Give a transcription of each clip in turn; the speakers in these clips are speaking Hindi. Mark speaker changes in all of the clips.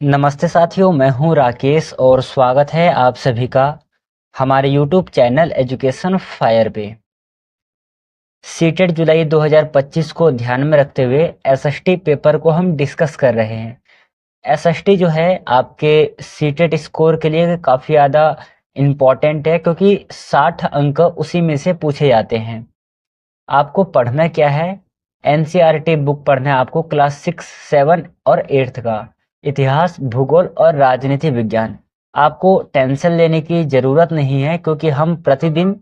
Speaker 1: नमस्ते साथियों, मैं हूं राकेश और स्वागत है आप सभी का हमारे YouTube चैनल एजुकेशन फायर पे। सीटेट जुलाई 2025 को ध्यान में रखते हुए एसएसटी पेपर को हम डिस्कस कर रहे हैं। एसएसटी जो है आपके सीटेट स्कोर के लिए काफ़ी ज़्यादा इम्पॉर्टेंट है, क्योंकि 60 अंक उसी में से पूछे जाते हैं। आपको पढ़ना क्या है? एनसीईआरटी बुक पढ़ना है आपको, क्लास 6, 7 और 8 का इतिहास, भूगोल और राजनीति विज्ञान। आपको टेंशन लेने की जरूरत नहीं है, क्योंकि हम प्रतिदिन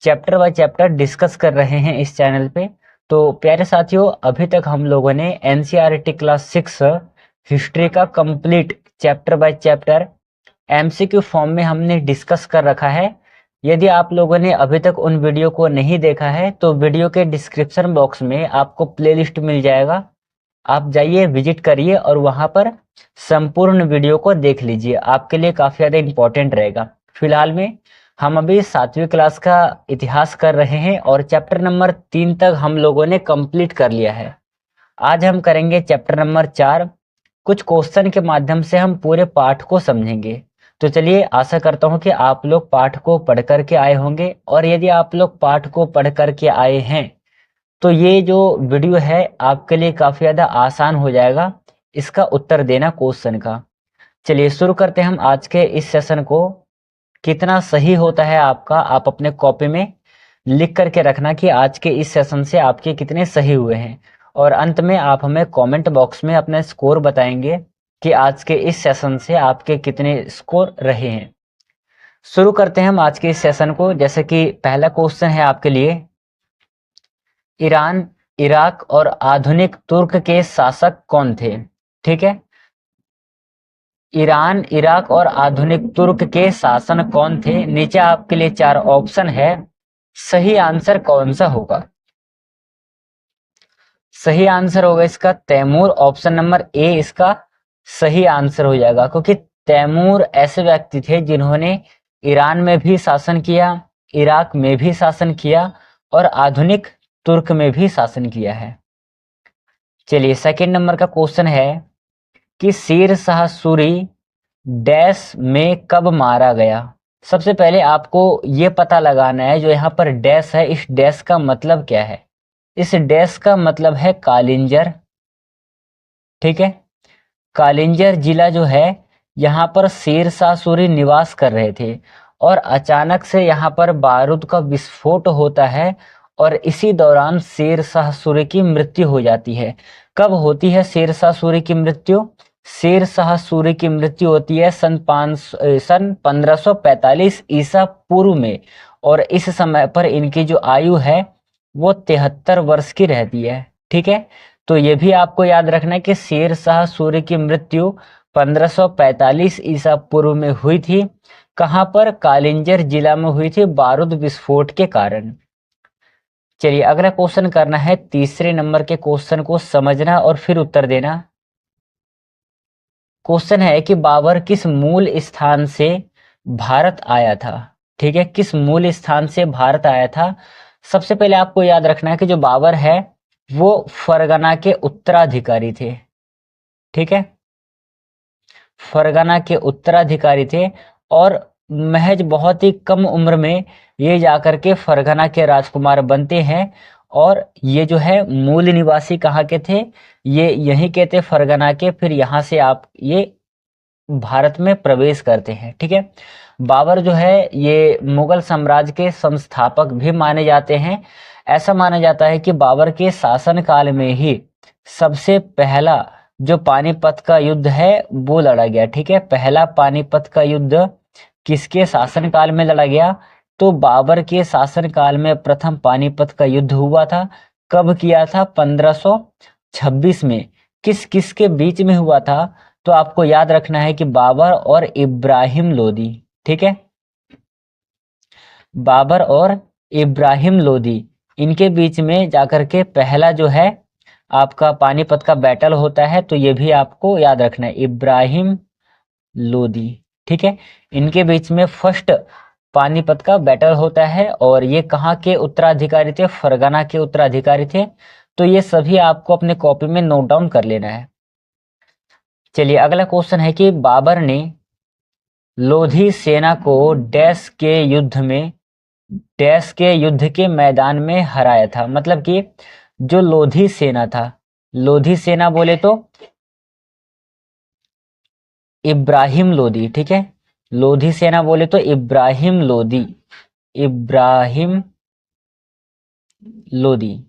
Speaker 1: चैप्टर बाय चैप्टर डिस्कस कर रहे हैं इस चैनल पे। तो प्यारे साथियों, अभी तक हम लोगों ने एनसीईआरटी क्लास 6 हिस्ट्री का complete chapter by chapter MCQ form में हमने डिस्कस कर रखा है। यदि आप लोगों ने अभी तक उन वीडियो को नहीं देखा है तो वीडियो के डिस्क्रिप्शन बॉक्स में आपको प्लेलिस्ट मिल जाएगा, आप जाइए विजिट करिए और वहां पर संपूर्ण वीडियो को देख लीजिए, आपके लिए काफी ज्यादा इंपॉर्टेंट रहेगा। फिलहाल में हम अभी 7वीं क्लास का इतिहास कर रहे हैं और चैप्टर नंबर 3 तक हम लोगों ने कंप्लीट कर लिया है। आज हम करेंगे चैप्टर नंबर 4। कुछ क्वेश्चन के माध्यम से हम पूरे पाठ को समझेंगे। तो चलिए, आशा करता हूं कि आप लोग पाठ को पढ़ करके आए होंगे, और यदि आप लोग पाठ को पढ़ करके आए हैं तो ये जो वीडियो है आपके लिए काफी ज्यादा आसान हो जाएगा इसका उत्तर देना क्वेश्चन का। चलिए शुरू करते हैं हम आज के इस सेशन को। कितना सही होता है आपका, आप अपने कॉपी में लिख करके रखना कि आज के इस सेशन से आपके कितने सही हुए हैं, और अंत में आप हमें कमेंट बॉक्स में अपना स्कोर बताएंगे कि आज के इस सेशन से आपके कितने स्कोर रहे हैं। शुरू करते हैं हम आज के इस सेशन को। जैसे कि पहला क्वेश्चन है आपके लिए, ईरान, इराक और आधुनिक तुर्क के शासक कौन थे? ठीक है, ईरान, इराक और आधुनिक तुर्क के शासन कौन थे? नीचे आपके लिए 4 ऑप्शन है, सही आंसर कौन सा होगा? सही आंसर होगा इसका तैमूर। ऑप्शन नंबर ए इसका सही आंसर हो जाएगा, क्योंकि तैमूर ऐसे व्यक्ति थे जिन्होंने ईरान में भी शासन किया, इराक में भी शासन किया और आधुनिक तुर्क में भी शासन किया है। चलिए सेकंड नंबर का क्वेश्चन है कि शेर शाह सूरी डैश में कब मारा गया? सबसे पहले आपको ये पता लगाना है, जो यहाँ पर डैश है, इस डैश का मतलब क्या है? इस डैश का मतलब है कालिंजर। ठीक है, कालिंजर जिला जो है यहाँ पर शेर शाह सूरी निवास कर रहे थे, और अचानक से यहाँ पर बारूद का विस्फोट होता है और इसी दौरान शेर शाह सूरी की मृत्यु हो जाती है। कब होती है शेर शाह सूरी की मृत्यु? शेर शाह सूरी की मृत्यु होती है सन 1545 ईसा पूर्व में, और इस समय पर इनकी जो आयु है वो 73 वर्ष की रहती है। ठीक है, तो ये भी आपको याद रखना है कि शेर शाह सूरी की मृत्यु 1545 ईसा पूर्व में हुई थी। कहां पर? कालिंजर जिला में हुई थी, बारूद विस्फोट के कारण। चलिए अगला क्वेश्चन करना है, तीसरे नंबर के क्वेश्चन को समझना और फिर उत्तर देना। क्वेश्चन है कि बाबर किस मूल स्थान से भारत आया था? ठीक है, किस मूल स्थान से भारत आया था? सबसे पहले आपको याद रखना है कि जो बाबर है वो फरगना के उत्तराधिकारी थे। ठीक है, फरगना के उत्तराधिकारी थे, और महज बहुत ही कम उम्र में ये जाकर के फरगना के राजकुमार बनते हैं। और ये जो है मूल निवासी कहाँ के थे? ये यहीं के थे, फरगना के। फिर यहाँ से आप ये भारत में प्रवेश करते हैं। ठीक है, बाबर जो है ये मुगल साम्राज्य के संस्थापक भी माने जाते हैं। ऐसा माना जाता है कि बाबर के शासन काल में ही सबसे पहला जो पानीपत का युद्ध है वो लड़ा गया। ठीक है, पहला पानीपत का युद्ध किसके शासन काल में लड़ा गया? तो बाबर के शासन काल में प्रथम पानीपत का युद्ध हुआ था। कब किया था? 1526 में। किस किस के बीच में हुआ था? तो आपको याद रखना है कि बाबर और इब्राहिम लोदी। ठीक है, बाबर और इब्राहिम लोदी, इनके बीच में जाकर के पहला जो है आपका पानीपत का बैटल होता है। तो ये भी आपको याद रखना है, इब्राहिम लोदी। ठीक है, इनके बीच में फर्स्ट पानीपत का बैटल होता है, और ये कहाँ के उत्तराधिकारी थे? फरगना के उत्तराधिकारी थे। तो ये सभी आपको अपने कॉपी में नोट डाउन कर लेना है। चलिए अगला क्वेश्चन है कि बाबर ने लोधी सेना को डैश के युद्ध के मैदान में हराया था। मतलब कि जो लोधी सेना था, लोधी सेना बोले तो इब्राहिम लोदी, ठीक है। लोधी सेना बोले तो इब्राहिम लोदी, इब्राहिम लोदी,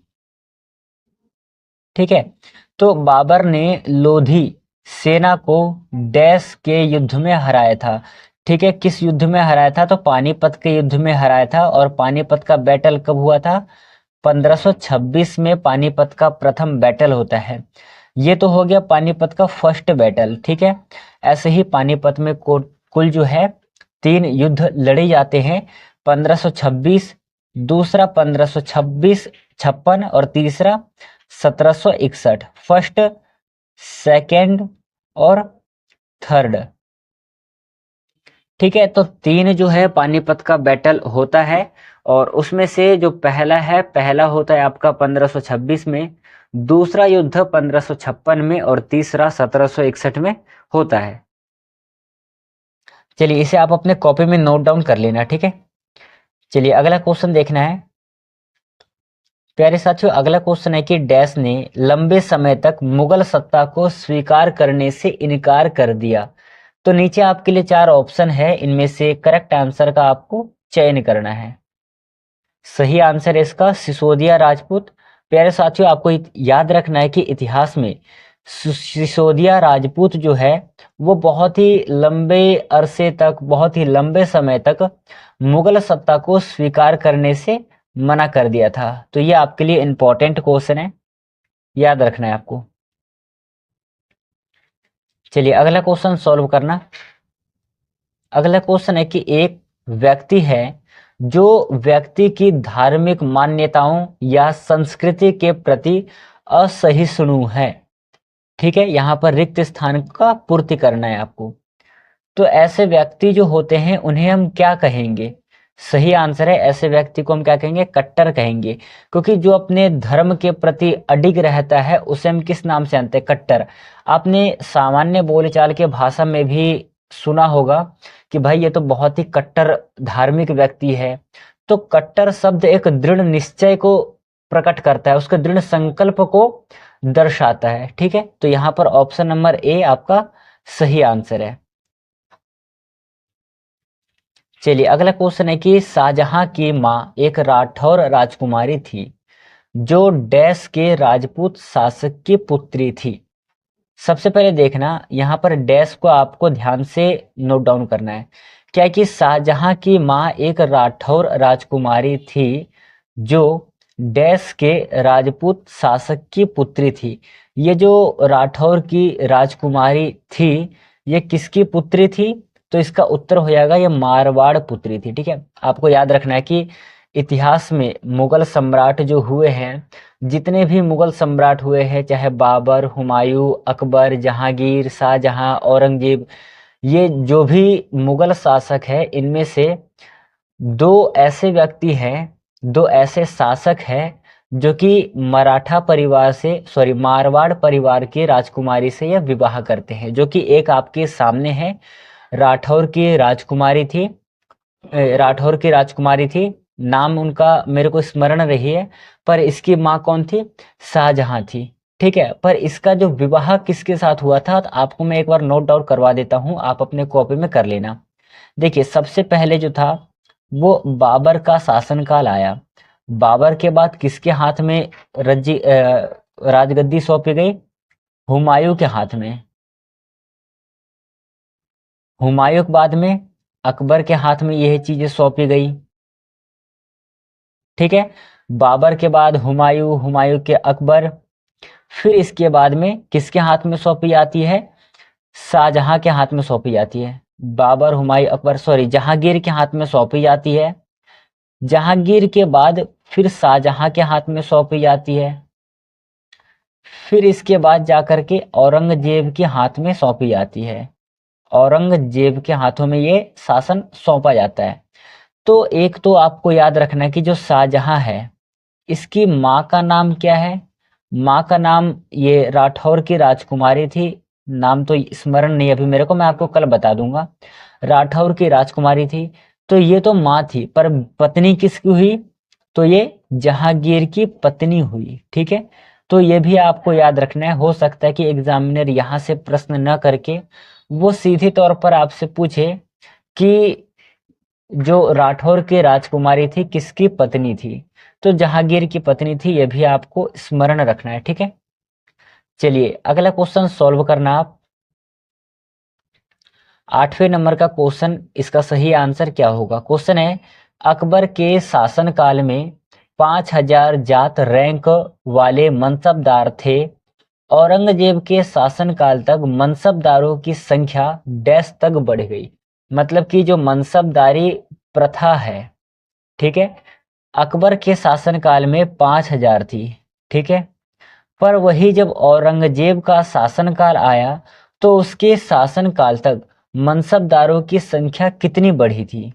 Speaker 1: ठीक है। तो बाबर ने लोधी सेना को डैश के युद्ध में हराया था, ठीक है। किस युद्ध में हराया था? तो पानीपत के युद्ध में हराया था। और पानीपत का बैटल कब हुआ था? 1526 में पानीपत का प्रथम बैटल होता है। ये तो हो गया पानीपत का फर्स्ट बैटल, ठीक है। ऐसे ही पानीपत में कुल जो है 3 युद्ध लड़े जाते हैं। 1526, दूसरा 1556 और तीसरा 1761, फर्स्ट, सेकंड और थर्ड, ठीक है। तो 3 जो है पानीपत का बैटल होता है और उसमें से जो पहला होता है आपका 1526 में, दूसरा युद्ध 1556 में और तीसरा 1761 में होता है। चलिए इसे आप अपने कॉपी में नोट डाउन कर लेना, ठीक है। चलिए अगला क्वेश्चन देखना है प्यारे साथियों। अगला क्वेश्चन है कि डैश ने लंबे समय तक मुगल सत्ता को स्वीकार करने से इनकार कर दिया। तो नीचे आपके लिए 4 ऑप्शन है, इनमें से करेक्ट आंसर का आपको चयन करना है। सही आंसर है इसका सिसोदिया राजपूत। प्यारे साथियों आपको याद रखना है कि इतिहास में सिसोदिया राजपूत जो है वो बहुत ही लंबे अरसे तक, बहुत ही लंबे समय तक मुगल सत्ता को स्वीकार करने से मना कर दिया था। तो ये आपके लिए इंपॉर्टेंट क्वेश्चन है, याद रखना है आपको। चलिए अगला क्वेश्चन सॉल्व करना। अगला क्वेश्चन है कि एक व्यक्ति है जो व्यक्ति की धार्मिक मान्यताओं या संस्कृति के प्रति असहिष्णु है, ठीक है। यहां पर रिक्त स्थान का पूर्ति करना है आपको। तो ऐसे व्यक्ति जो होते हैं उन्हें हम क्या कहेंगे? सही आंसर है ऐसे व्यक्ति को हम क्या कहेंगे? कट्टर कहेंगे। क्योंकि जो अपने धर्म के प्रति अडिग रहता है उसे हम किस नाम से जानते हैं? कट्टर। आपने सामान्य बोलचाल के भाषा में भी सुना होगा कि भाई ये तो बहुत ही कट्टर धार्मिक व्यक्ति है। तो कट्टर शब्द एक दृढ़ निश्चय को प्रकट करता है, उसके दृढ़ संकल्प को दर्शाता है, ठीक है। तो यहां पर ऑप्शन नंबर ए आपका सही आंसर है। चलिए अगला क्वेश्चन है कि शाहजहां की मां एक राठौर राजकुमारी थी जो डैश के राजपूत शासक की पुत्री थी। सबसे पहले देखना यहाँ पर डैश को आपको ध्यान से नोट डाउन करना है। क्या है कि शाहजहां की मां एक राठौर राजकुमारी थी जो डैश के राजपूत शासक की पुत्री थी। ये जो राठौर की राजकुमारी थी ये किसकी पुत्री थी? तो इसका उत्तर हो जाएगा ये मारवाड़ पुत्री थी, ठीक है। आपको याद रखना है कि इतिहास में मुगल सम्राट जो हुए हैं, जितने भी मुगल सम्राट हुए हैं, चाहे बाबर, हुमायूं, अकबर, जहांगीर, शाहजहां, औरंगजेब, ये जो भी मुगल शासक है इनमें से 2 ऐसे व्यक्ति हैं, 2 ऐसे शासक हैं जो कि मराठा परिवार से, सॉरी, मारवाड़ परिवार की राजकुमारी से यह विवाह करते हैं। जो कि एक आपके सामने है, राठौर की राजकुमारी थी, राठौर की राजकुमारी थी, नाम उनका मेरे को स्मरण रही है, पर इसकी माँ कौन थी? शाहजहां थी, ठीक है। पर इसका जो विवाह किसके साथ हुआ था तो आपको मैं एक बार नोट डाउन करवा देता हूं, आप अपने कॉपी में कर लेना। देखिए सबसे पहले जो था वो बाबर का शासनकाल आया। बाबर के बाद किसके हाथ में राजगद्दी सौंपी गई? हुमायूं के हाथ में। हुमायूं के बाद में अकबर के हाथ में यह चीजें सौंपी गई, ठीक है। बाबर के बाद हुमायूं, हुमायूं के अकबर, फिर इसके बाद में किसके हाथ में सौंपी जाती है? शाहजहां के हाथ में सौंपी जाती है। बाबर, हुमायूं, अकबर, सॉरी, जहांगीर के हाथ में सौंपी जाती है। जहांगीर के बाद फिर शाहजहां के हाथ में सौंपी जाती है। फिर इसके बाद जाकर के औरंगजेब के हाथ में सौंपी जाती है। औरंगजेब के हाथों में ये शासन सौंपा जाता है। तो एक तो आपको याद रखना है कि जो शाहजहां है इसकी माँ का नाम क्या है? माँ का नाम ये राठौर की राजकुमारी थी नाम तो स्मरण नहीं अभी मेरे को, मैं आपको कल बता दूंगा। राठौर की राजकुमारी थी, तो ये तो माँ थी, पर पत्नी किसकी हुई? तो ये जहांगीर की पत्नी हुई। ठीक है, तो ये भी आपको याद रखना है। हो सकता है कि एग्जामिनर यहाँ से प्रश्न न करके वो सीधे तौर पर आपसे पूछे कि जो राठौर की राजकुमारी थी किसकी पत्नी थी, तो जहांगीर की पत्नी थी, ये भी आपको स्मरण रखना है। ठीक है, चलिए अगला क्वेश्चन सॉल्व करना आप। 8वें नंबर का क्वेश्चन, इसका सही आंसर क्या होगा? क्वेश्चन है, अकबर के शासनकाल में 5000 जात रैंक वाले मनसबदार थे। औरंगजेब के शासनकाल तक मनसबदारों की संख्या डैश तक बढ़ गई। मतलब कि जो मनसबदारी प्रथा है, ठीक है, अकबर के शासनकाल में 5000 थी। ठीक है, पर वही जब औरंगजेब का शासनकाल आया तो उसके शासनकाल तक मनसबदारों की संख्या कितनी बढ़ी थी?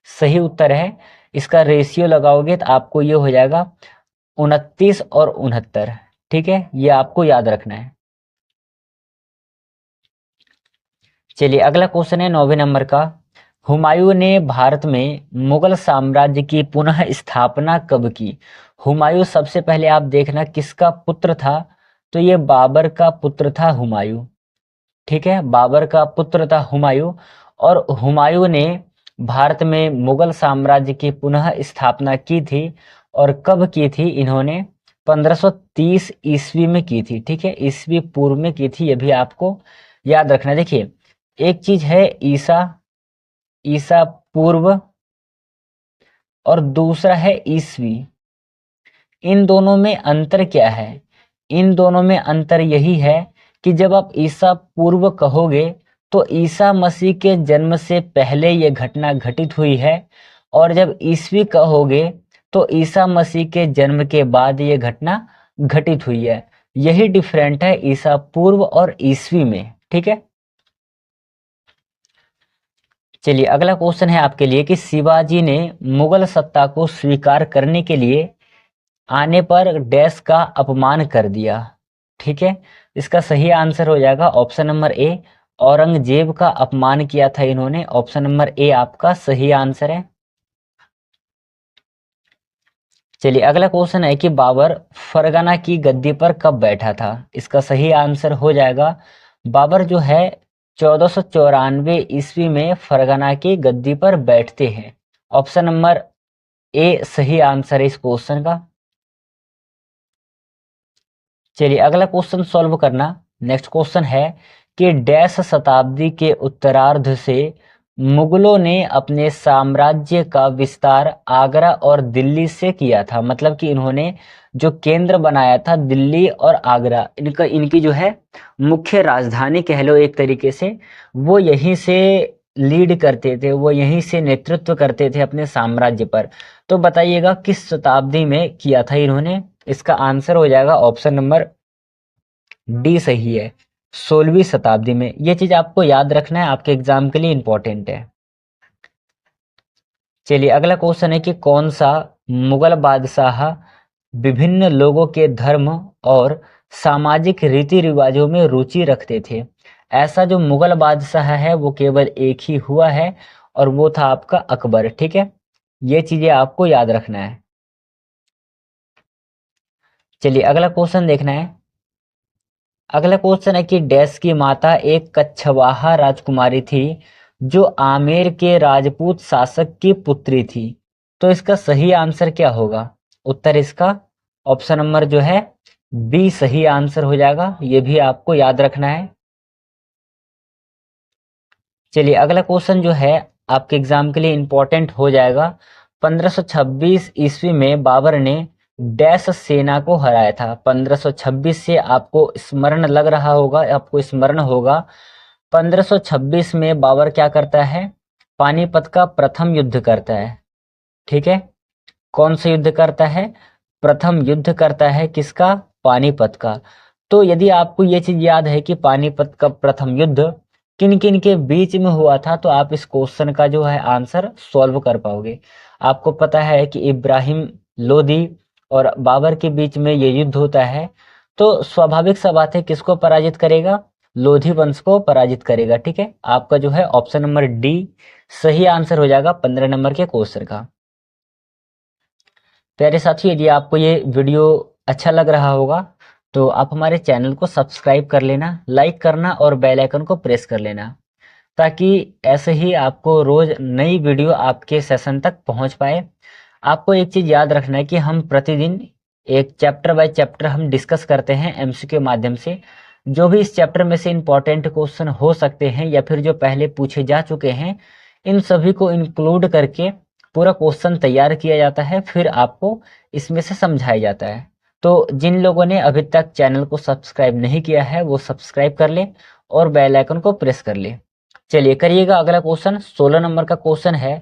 Speaker 1: सही उत्तर है, इसका रेशियो लगाओगे तो आपको ये हो जाएगा 29 और 69। ठीक है, ये आपको याद रखना है। चलिए अगला क्वेश्चन है 9वें नंबर का, हुमायूं ने भारत में मुगल साम्राज्य की पुनः स्थापना कब की? हुमायूं सबसे पहले आप देखना किसका पुत्र था, तो ये बाबर का पुत्र था हुमायूं। ठीक है, बाबर का पुत्र था हुमायूं। और हुमायूं ने भारत में मुगल साम्राज्य की पुनः स्थापना की थी। और कब की थी इन्होंने? 1530 ईस्वी में की थी। ठीक है, ईस्वी पूर्व में की थी, ये भी आपको याद रखना। देखिए, एक चीज है ईसा, ईसा पूर्व, और दूसरा है ईस्वी। इन दोनों में अंतर क्या है? इन दोनों में अंतर यही है कि जब आप ईसा पूर्व कहोगे तो ईसा मसीह के जन्म से पहले ये घटना घटित हुई है, और जब ईस्वी कहोगे तो ईसा मसीह के जन्म के बाद ये घटना घटित हुई है। यही डिफरेंट है ईसा पूर्व और ईस्वी में। ठीक है, चलिए अगला क्वेश्चन है आपके लिए कि शिवाजी ने मुगल सत्ता को स्वीकार करने के लिए आने पर डैश का अपमान कर दिया। ठीक है, इसका सही आंसर हो जाएगा ऑप्शन नंबर ए, औरंगजेब का अपमान किया था इन्होंने। ऑप्शन नंबर ए आपका सही आंसर है। चलिए अगला क्वेश्चन है कि बाबर फरगना की गद्दी पर कब बैठा था? इसका सही आंसर हो जाएगा, बाबर जो है 1494 ईस्वी में फरगना की गद्दी पर बैठते हैं। ऑप्शन नंबर ए सही आंसर है इस क्वेश्चन का। चलिए अगला क्वेश्चन सॉल्व करना। नेक्स्ट क्वेश्चन है कि डैश शताब्दी के उत्तरार्ध से मुगलों ने अपने साम्राज्य का विस्तार आगरा और दिल्ली से किया था। मतलब कि इन्होंने जो केंद्र बनाया था दिल्ली और आगरा, इनका इनकी जो है मुख्य राजधानी कह लो एक तरीके से, वो यहीं से लीड करते थे, वो यहीं से नेतृत्व करते थे अपने साम्राज्य पर। तो बताइएगा किस शताब्दी में किया था इन्होंने? इसका आंसर हो जाएगा ऑप्शन नंबर डी सही है, 16वीं शताब्दी में। ये चीज आपको याद रखना है, आपके एग्जाम के लिए इंपॉर्टेंट है। चलिए अगला क्वेश्चन है कि कौन सा मुगल बादशाह विभिन्न लोगों के धर्म और सामाजिक रीति रिवाजों में रुचि रखते थे? ऐसा जो मुगल बादशाह है वो केवल एक ही हुआ है, और वो था आपका अकबर। ठीक है, ये चीजें आपको याद रखना है। चलिए अगला क्वेश्चन देखना है। अगला क्वेश्चन है कि डैश की माता एक कछवाहा राजकुमारी थी जो आमेर के राजपूत शासक की पुत्री थी। तो इसका सही आंसर क्या होगा? उत्तर इसका ऑप्शन नंबर जो है बी सही आंसर हो जाएगा, ये भी आपको याद रखना है। चलिए अगला क्वेश्चन जो है आपके एग्जाम के लिए इंपॉर्टेंट हो जाएगा। 1526 ईस्वी में बाबर ने डैश सेना को हराया था। 1526 से आपको स्मरण लग रहा होगा, आपको स्मरण होगा 1526 में बाबर क्या करता है? पानीपत का प्रथम युद्ध करता है। ठीक है, कौन सा युद्ध करता है? प्रथम युद्ध करता है किसका? पानीपत का। तो यदि आपको ये चीज याद है कि पानीपत का प्रथम युद्ध किन किन के बीच में हुआ था, तो आप इस क्वेश्चन का जो है आंसर सॉल्व कर पाओगे। आपको पता है कि इब्राहिम लोदी और बाबर के बीच में ये युद्ध होता है, तो स्वाभाविक सा बात है किसको पराजित करेगा? लोधी वंश को पराजित करेगा। ठीक है, आपका जो है ऑप्शन नंबर डी सही आंसर हो जाएगा 15 नंबर के क्वेश्चन का। प्यारे साथियों, यदि आपको ये वीडियो अच्छा लग रहा होगा तो आप हमारे चैनल को सब्सक्राइब कर लेना, लाइक करना और बेल आइकन को प्रेस कर लेना, ताकि ऐसे ही आपको रोज नई वीडियो आपके सेशन तक पहुंच पाए। आपको एक चीज याद रखना है कि हम प्रतिदिन एक चैप्टर बाय चैप्टर हम डिस्कस करते हैं एमसीक्यू के माध्यम से। जो भी इस चैप्टर में से इंपॉर्टेंट क्वेश्चन हो सकते हैं या फिर जो पहले पूछे जा चुके हैं, इन सभी को इंक्लूड करके पूरा क्वेश्चन तैयार किया जाता है, फिर आपको इसमें से समझाया जाता है। तो जिन लोगों ने अभी तक चैनल को सब्सक्राइब नहीं किया है वो सब्सक्राइब कर ले और बेल आइकन को प्रेस कर ले। चलिए करिएगा अगला क्वेश्चन। 16 नंबर का क्वेश्चन है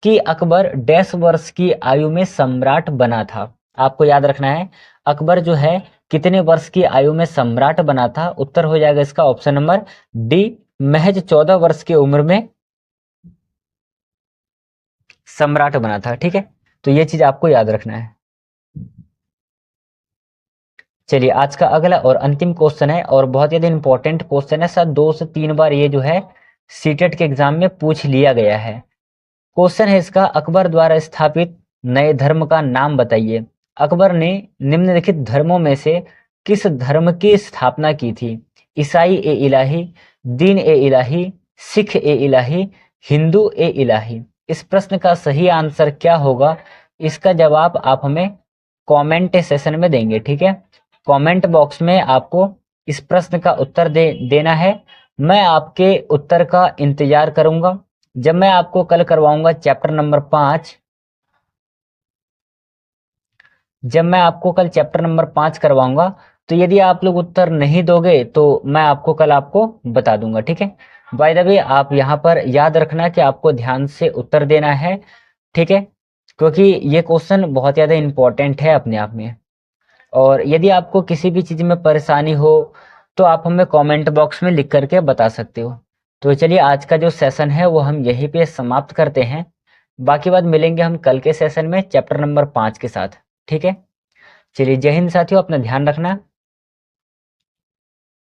Speaker 1: कि अकबर डैश वर्ष की आयु में सम्राट बना था। आपको याद रखना है अकबर जो है कितने वर्ष की आयु में सम्राट बना था। उत्तर हो जाएगा इसका ऑप्शन नंबर डी, महज 14 वर्ष की उम्र में सम्राट बना था। ठीक है, तो ये चीज आपको याद रखना है। चलिए आज का अगला और अंतिम क्वेश्चन है और बहुत ज्यादा इंपॉर्टेंट क्वेश्चन है, शायद 2 से 3 बार ये जो है सीटेट के एग्जाम में पूछ लिया गया है। क्वेश्चन है इसका, अकबर द्वारा स्थापित नए धर्म का नाम बताइए। अकबर ने निम्नलिखित धर्मों में से किस धर्म की स्थापना की थी? ईसाई ए इलाही, दीन ए इलाही, सिख ए इलाही, हिंदू ए इलाही। इस प्रश्न का सही आंसर क्या होगा, इसका जवाब आप हमें कमेंट सेशन में देंगे। ठीक है, कमेंट बॉक्स में आपको इस प्रश्न का उत्तर देना है। मैं आपके उत्तर का इंतजार करूंगा। जब मैं आपको कल करवाऊंगा चैप्टर नंबर 5, जब मैं आपको कल चैप्टर नंबर 5 करवाऊंगा, तो यदि आप लोग उत्तर नहीं दोगे तो मैं आपको कल आपको बता दूंगा। ठीक है, बाय द वे आप यहाँ पर याद रखना कि आपको ध्यान से उत्तर देना है। ठीक है, क्योंकि ये क्वेश्चन बहुत ज़्यादा इंपॉर्टेंट है अपने आप में। और यदि आपको किसी भी चीज़ में परेशानी हो तो आप हमें कमेंट बॉक्स में लिख करके बता सकते हो। तो चलिए आज का जो सेशन है वो हम यहीं पे समाप्त करते हैं। बाकी बात मिलेंगे हम कल के सेशन में चैप्टर नंबर 5 के साथ। ठीक है, चलिए जय हिंद साथियों, अपना ध्यान रखना।